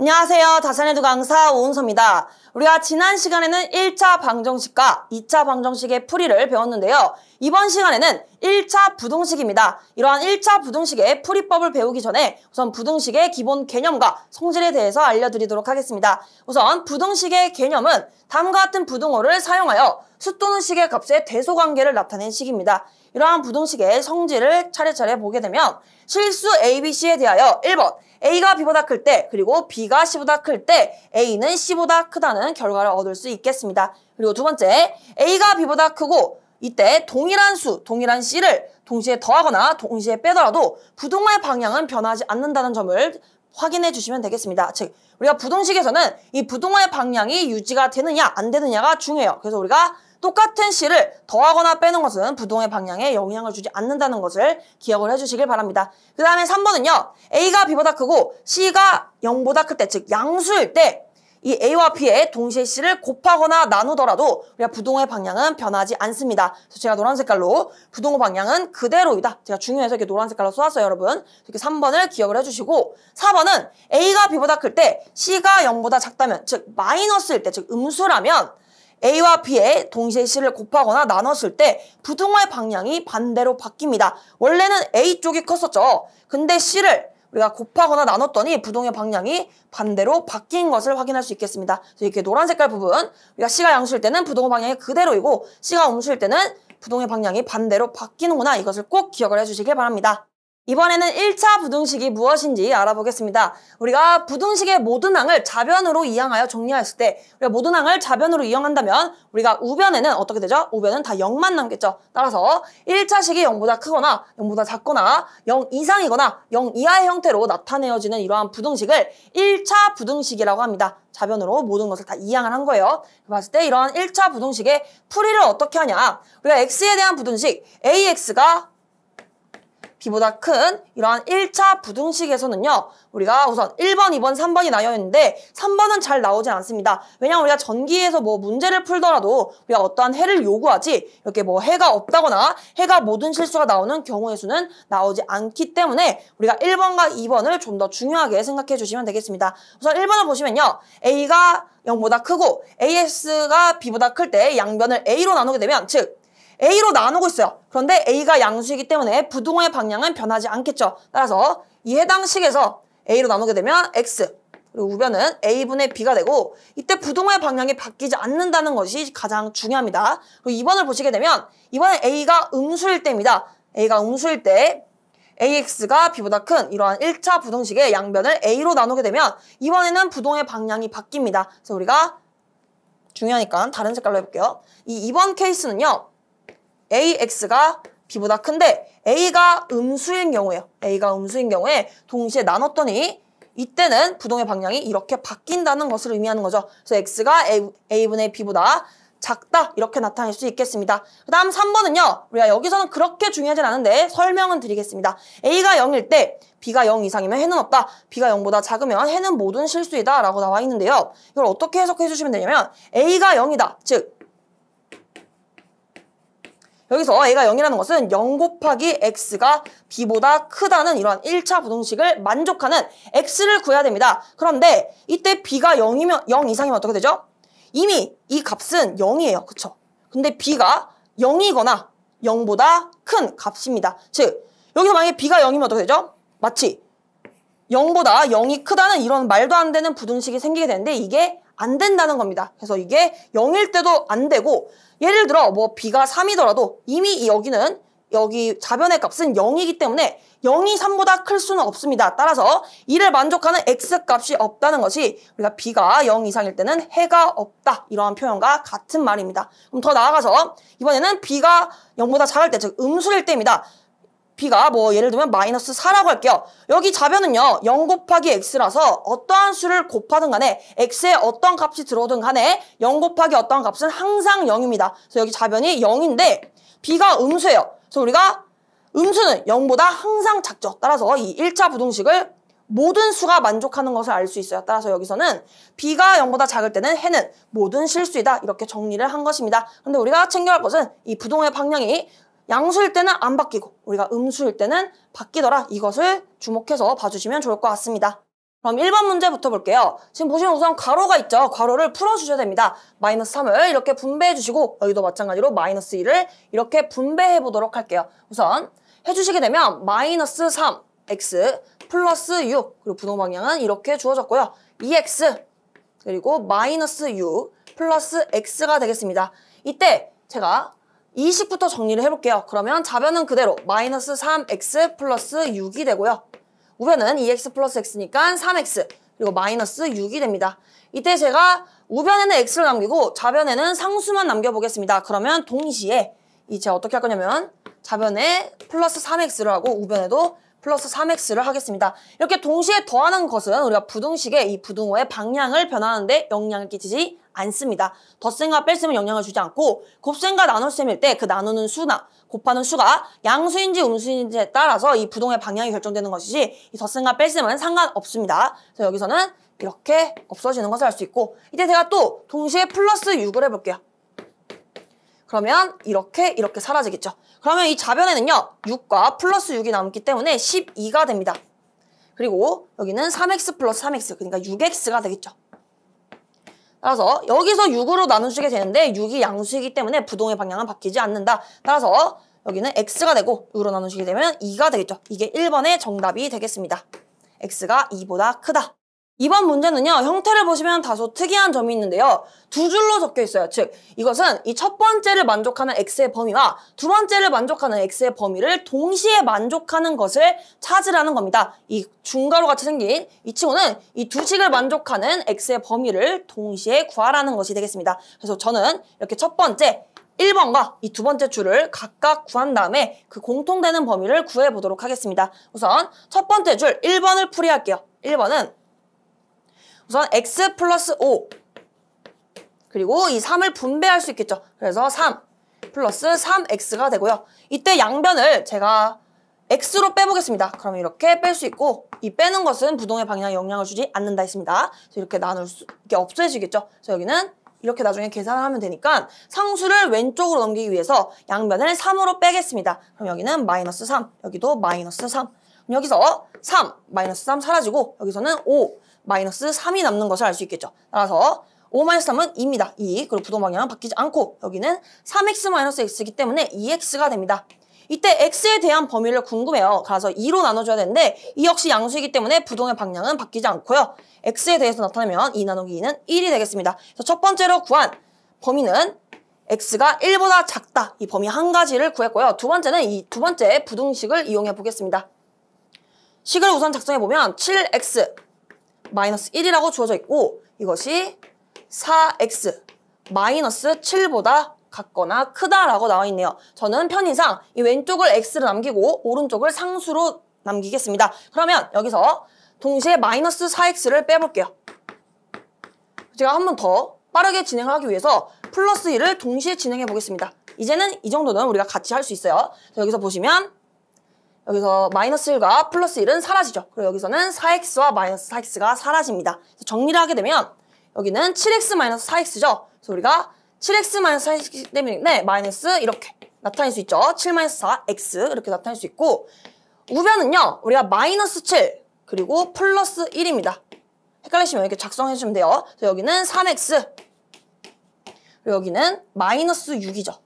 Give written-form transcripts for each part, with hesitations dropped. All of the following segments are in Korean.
안녕하세요. 다산에두 강사 오은서입니다. 우리가 지난 시간에는 1차 방정식과 2차 방정식의 풀이를 배웠는데요. 이번 시간에는 1차 부등식입니다. 이러한 1차 부등식의 풀이법을 배우기 전에 우선 부등식의 기본 개념과 성질에 대해서 알려드리도록 하겠습니다. 우선 부등식의 개념은 다음과 같은 부등호를 사용하여 수 또는 식의 값의 대소관계를 나타낸 식입니다. 이러한 부등식의 성질을 차례차례 보게 되면 실수 A, B, C에 대하여 1번 A가 B보다 클 때 그리고 B가 C보다 클 때 A는 C보다 크다는 결과를 얻을 수 있겠습니다. 그리고 두 번째 A가 B보다 크고 이때 동일한 수, 동일한 C를 동시에 더하거나 동시에 빼더라도 부등호의 방향은 변하지 않는다는 점을 확인해 주시면 되겠습니다. 즉 우리가 부등식에서는 이 부등호의 방향이 유지가 되느냐 안 되느냐가 중요해요. 그래서 우리가 똑같은 C를 더하거나 빼는 것은 부등호의 방향에 영향을 주지 않는다는 것을 기억을 해주시길 바랍니다. 그 다음에 3번은요. A가 B보다 크고 C가 0보다 클 때, 즉 양수일 때 이 A와 B의 동시에 C를 곱하거나 나누더라도 우리가 부등호의 방향은 변하지 않습니다. 그래서 제가 노란 색깔로 부등호 방향은 그대로이다. 제가 중요해서 이렇게 노란 색깔로 써왔어요, 여러분. 이렇게 3번을 기억을 해주시고 4번은 A가 B보다 클 때 C가 0보다 작다면, 즉 마이너스일 때, 즉 음수라면 A와 B의 동시에 C를 곱하거나 나눴을 때 부등호의 방향이 반대로 바뀝니다. 원래는 A 쪽이 컸었죠. 근데 C를 우리가 곱하거나 나눴더니 부등호의 방향이 반대로 바뀐 것을 확인할 수 있겠습니다. 그래서 이렇게 노란 색깔 부분, 우리가 C가 양수일 때는 부등호 방향이 그대로이고 C가 음수일 때는 부등호의 방향이 반대로 바뀌는구나. 이것을 꼭 기억을 해주시길 바랍니다. 이번에는 1차 부등식이 무엇인지 알아보겠습니다. 우리가 부등식의 모든 항을 자변으로 이항하여 정리했을 때 우리가 모든 항을 자변으로 이항한다면 우리가 우변에는 어떻게 되죠? 우변은 다 0만 남겠죠. 따라서 1차식이 0보다 크거나 0보다 작거나 0 이상이거나 0 이하의 형태로 나타내어지는 이러한 부등식을 1차 부등식이라고 합니다. 자변으로 모든 것을 다 이항을 한 거예요. 봤을 때 이러한 1차 부등식의 풀이를 어떻게 하냐? 우리가 x에 대한 부등식 AX가 B보다 큰 이러한 1차 부등식에서는요. 우리가 우선 1번, 2번, 3번이 나뉘었는데 3번은 잘 나오진 않습니다. 왜냐하면 우리가 전기에서 뭐 문제를 풀더라도 우리가 어떠한 해를 요구하지 이렇게 뭐 해가 없다거나 해가 모든 실수가 나오는 경우의 수는 나오지 않기 때문에 우리가 1번과 2번을 좀 더 중요하게 생각해 주시면 되겠습니다. 우선 1번을 보시면요. A가 0보다 크고 AS가 B보다 클 때 양변을 A로 나누게 되면 즉 A로 나누고 있어요. 그런데 A가 양수이기 때문에 부등호의 방향은 변하지 않겠죠. 따라서 이 해당 식에서 A로 나누게 되면 X, 그리고 우변은 A분의 B가 되고 이때 부등호의 방향이 바뀌지 않는다는 것이 가장 중요합니다. 그리고 2번을 보시게 되면 이번엔 A가 음수일 때입니다. A가 음수일 때 AX가 B보다 큰 이러한 1차 부등식의 양변을 A로 나누게 되면 이번에는 부등호의 방향이 바뀝니다. 그래서 우리가 중요하니까 다른 색깔로 해볼게요. 이 2번 케이스는요. AX가 B보다 큰데 A가 음수인 경우에요. A가 음수인 경우에 동시에 나눴더니 이때는 부등호의 방향이 이렇게 바뀐다는 것을 의미하는 거죠. 그래서 X가 A분의 B보다 작다 이렇게 나타낼 수 있겠습니다. 그 다음 3번은요. 우리가 여기서는 그렇게 중요하진 않은데 설명은 드리겠습니다. A가 0일 때 B가 0 이상이면 해는 없다. B가 0보다 작으면 해는 모든 실수이다 라고 나와 있는데요. 이걸 어떻게 해석해 주시면 되냐면 A가 0이다. 즉 여기서 A가 0이라는 것은 0 곱하기 X가 B보다 크다는 이러한 1차 부등식을 만족하는 X를 구해야 됩니다. 그런데 이때 B가 0 이상이면 어떻게 되죠? 이미 이 값은 0이에요. 그쵸? 근데 B가 0이거나 0보다 큰 값입니다. 즉 여기서 만약에 B가 0이면 어떻게 되죠? 마치 0보다 0이 크다는 이런 말도 안 되는 부등식이 생기게 되는데 이게 안 된다는 겁니다. 그래서 이게 0일 때도 안 되고 예를 들어 뭐 B가 3이더라도 이미 여기 자변의 값은 0이기 때문에 0이 3보다 클 수는 없습니다. 따라서 이를 만족하는 X값이 없다는 것이 우리가 B가 0 이상일 때는 해가 없다. 이러한 표현과 같은 말입니다. 그럼 더 나아가서 이번에는 B가 0보다 작을 때, 즉 음수일 때입니다. B가 뭐 예를 들면 마이너스 4라고 할게요. 여기 자변은요 0 곱하기 X라서 어떠한 수를 곱하든 간에 X에 어떤 값이 들어오든 간에 0 곱하기 어떠한 값은 항상 0입니다. 그래서 여기 자변이 0인데 B가 음수예요. 그래서 우리가 음수는 0보다 항상 작죠. 따라서 이 1차 부등식을 모든 수가 만족하는 것을 알 수 있어요. 따라서 여기서는 B가 0보다 작을 때는 해는 모든 실수이다. 이렇게 정리를 한 것입니다. 그런데 우리가 챙겨야 할 것은 이 부등호의 방향이 양수일 때는 안 바뀌고 우리가 음수일 때는 바뀌더라. 이것을 주목해서 봐주시면 좋을 것 같습니다. 그럼 1번 문제부터 볼게요. 지금 보시면 우선 괄호가 있죠. 괄호를 풀어주셔야 됩니다. 마이너스 3을 이렇게 분배해주시고 여기도 마찬가지로 마이너스 2를 이렇게 분배해보도록 할게요. 우선 해주시게 되면 마이너스 3x 플러스 6 그리고 분호 방향은 이렇게 주어졌고요. 2x 그리고 마이너스 6 플러스 x가 되겠습니다. 이때 제가 이식부터 정리를 해볼게요. 그러면 좌변은 그대로 마이너스 3x 플러스 6이 되고요. 우변은 2x 플러스 x니까 3x 그리고 마이너스 6이 됩니다. 이때 제가 우변에는 x를 남기고 좌변에는 상수만 남겨보겠습니다. 그러면 동시에 제가 어떻게 할 거냐면 좌변에 플러스 3x를 하고 우변에도 플러스 3x를 하겠습니다. 이렇게 동시에 더하는 것은 우리가 부등식의 이 부등호의 방향을 변화하는데 영향을 끼치지 않습니다. 덧셈과 뺄셈은 영향을 주지 않고 곱셈과 나눗셈일 때 그 나누는 수나 곱하는 수가 양수인지 음수인지에 따라서 이 부동의 방향이 결정되는 것이지 이 덧셈과 뺄셈은 상관없습니다. 그래서 여기서는 이렇게 없어지는 것을 알 수 있고 이때 제가 또 동시에 플러스 6을 해볼게요. 그러면 이렇게 사라지겠죠. 그러면 이 좌변에는요 6과 플러스 6이 남기 때문에 12가 됩니다. 그리고 여기는 3x 플러스 3x 그러니까 6x가 되겠죠. 따라서 여기서 6으로 나누시게 되는데 6이 양수이기 때문에 부동의 방향은 바뀌지 않는다. 따라서 여기는 x가 되고 6으로 나누시게 되면 2가 되겠죠. 이게 1번의 정답이 되겠습니다. x가 2보다 크다. 2번 문제는요. 형태를 보시면 다소 특이한 점이 있는데요. 두 줄로 적혀 있어요. 즉 이것은 이 첫 번째를 만족하는 x의 범위와 두 번째를 만족하는 x의 범위를 동시에 만족하는 것을 찾으라는 겁니다. 이 중괄호 같이 생긴 이 친구는 이 두 식을 만족하는 x의 범위를 동시에 구하라는 것이 되겠습니다. 그래서 저는 이렇게 첫 번째 1번과 이 두 번째 줄을 각각 구한 다음에 그 공통되는 범위를 구해보도록 하겠습니다. 우선 첫 번째 줄 1번을 풀이할게요. 1번은 우선 x 플러스 5 그리고 이 3을 분배할 수 있겠죠. 그래서 3 플러스 3x가 되고요. 이때 양변을 제가 x로 빼보겠습니다. 그럼 이렇게 뺄 수 있고 이 빼는 것은 부동의 방향에 영향을 주지 않는다 했습니다. 그래서 이렇게 이렇게 없어지겠죠. 그래서 여기는 이렇게 나중에 계산을 하면 되니까 상수를 왼쪽으로 넘기기 위해서 양변을 3으로 빼겠습니다. 그럼 여기는 마이너스 3, 여기도 마이너스 3. 그럼 여기서 3, 마이너스 3 사라지고 여기서는 5, 마이너스 3이 남는 것을 알 수 있겠죠. 따라서 5 마이너스 3은 2입니다. 2. 그리고 부동 방향은 바뀌지 않고 여기는 3x 마이너스 x이기 때문에 2x가 됩니다. 이때 x에 대한 범위를 궁금해요. 그래서 2로 나눠줘야 되는데 이 역시 양수이기 때문에 부동의 방향은 바뀌지 않고요. x에 대해서 나타내면 2 나누기 2는 1이 되겠습니다. 그래서 첫 번째로 구한 범위는 x가 1보다 작다. 이 범위 한 가지를 구했고요. 두 번째는 이 두 번째 부등식을 이용해 보겠습니다. 식을 우선 작성해보면 7x 마이너스 1이라고 주어져 있고 이것이 4x 마이너스 7보다 같거나 크다라고 나와 있네요. 저는 편의상 이 왼쪽을 x로 남기고 오른쪽을 상수로 남기겠습니다. 그러면 여기서 동시에 마이너스 4x를 빼볼게요. 제가 한 번 더 빠르게 진행을 하기 위해서 플러스 1을 동시에 진행해 보겠습니다. 이제는 이 정도는 우리가 같이 할 수 있어요. 여기서 보시면 여기서 마이너스 1과 플러스 1은 사라지죠. 그리고 여기서는 4x와 마이너스 4x가 사라집니다. 정리를 하게 되면 여기는 7x 마이너스 4x죠. 그래서 우리가 7x 마이너스 4x 때문에 마이너스 이렇게 나타낼 수 있죠. 7 마이너스 4x 이렇게 나타낼 수 있고 우변은요. 우리가 마이너스 7 그리고 플러스 1입니다. 헷갈리시면 이렇게 작성해 주시면 돼요. 그래서 여기는 3x 그리고 여기는 마이너스 6이죠.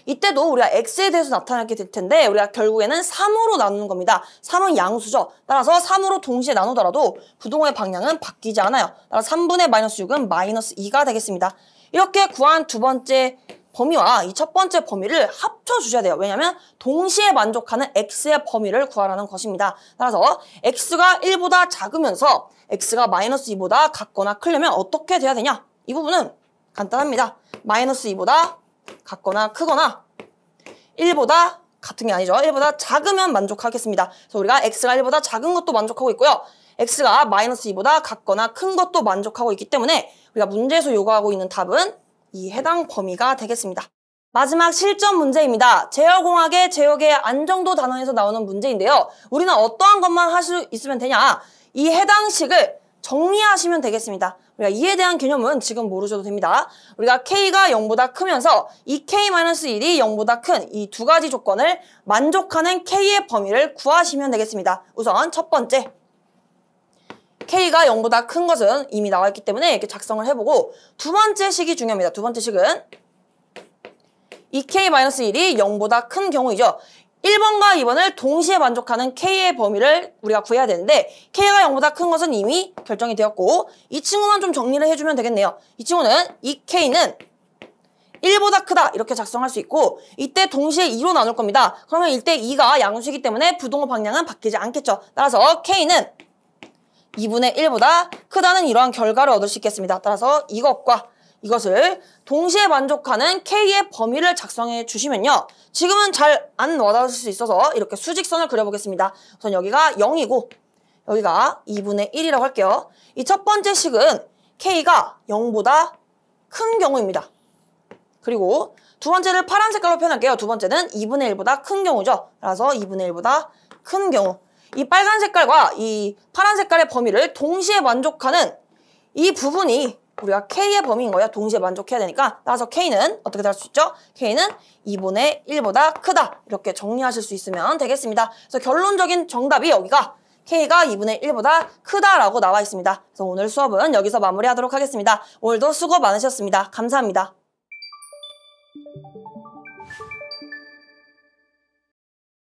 이때도 우리가 x에 대해서 나타나게 될 텐데 우리가 결국에는 3으로 나누는 겁니다. 3은 양수죠. 따라서 3으로 동시에 나누더라도 부동의 방향은 바뀌지 않아요. 따라서 3분의 마이너스 6은 마이너스 2가 되겠습니다. 이렇게 구한 두 번째 범위와 이 첫 번째 범위를 합쳐주셔야 돼요. 왜냐하면 동시에 만족하는 x의 범위를 구하라는 것입니다. 따라서 x가 1보다 작으면서 x가 마이너스 2보다 같거나 크려면 어떻게 돼야 되냐? 이 부분은 간단합니다. 마이너스 2보다 같거나 크거나 1보다 같은 게 아니죠. 1보다 작으면 만족하겠습니다. 그래서 우리가 x가 1보다 작은 것도 만족하고 있고요. x가 마이너스 2보다 같거나 큰 것도 만족하고 있기 때문에 우리가 문제에서 요구하고 있는 답은 이 해당 범위가 되겠습니다. 마지막 실전 문제입니다. 제어공학의 제역의 안정도 단원에서 나오는 문제인데요. 우리는 어떠한 것만 할 수 있으면 되냐? 이 해당 식을 정리하시면 되겠습니다. 우리가 이에 대한 개념은 지금 모르셔도 됩니다. 우리가 k가 0보다 크면서 이 k-1이 0보다 큰 이 두 가지 조건을 만족하는 k의 범위를 구하시면 되겠습니다. 우선 첫 번째 K가 0보다 큰 것은 이미 나와 있기 때문에 이렇게 작성을 해보고 두 번째 식이 중요합니다. 두 번째 식은 이 K-1이 0보다 큰 경우이죠. 1번과 2번을 동시에 만족하는 K의 범위를 우리가 구해야 되는데 K가 0보다 큰 것은 이미 결정이 되었고 이 친구만 좀 정리를 해주면 되겠네요. 이 친구는 이 K는 1보다 크다 이렇게 작성할 수 있고 이때 동시에 2로 나눌 겁니다. 그러면 이때 2가 양수이기 때문에 부동호 방향은 바뀌지 않겠죠. 따라서 K는 2분의 1보다 크다는 이러한 결과를 얻을 수 있겠습니다. 따라서 이것과 이것을 동시에 만족하는 K의 범위를 작성해 주시면요. 지금은 잘 안 와닿을 수 있어서 이렇게 수직선을 그려보겠습니다. 우선 여기가 0이고 여기가 2분의 1이라고 할게요. 이 첫 번째 식은 K가 0보다 큰 경우입니다. 그리고 두 번째를 파란 색깔로 표현할게요. 두 번째는 2분의 1보다 큰 경우죠. 따라서 2분의 1보다 큰 경우. 이 빨간 색깔과 이 파란 색깔의 범위를 동시에 만족하는 이 부분이 우리가 K의 범위인 거예요. 동시에 만족해야 되니까. 따라서 K는 어떻게 될 수 있죠? K는 2분의 1보다 크다. 이렇게 정리하실 수 있으면 되겠습니다. 그래서 결론적인 정답이 여기가 K가 2분의 1보다 크다라고 나와 있습니다. 그래서 오늘 수업은 여기서 마무리하도록 하겠습니다. 오늘도 수고 많으셨습니다. 감사합니다.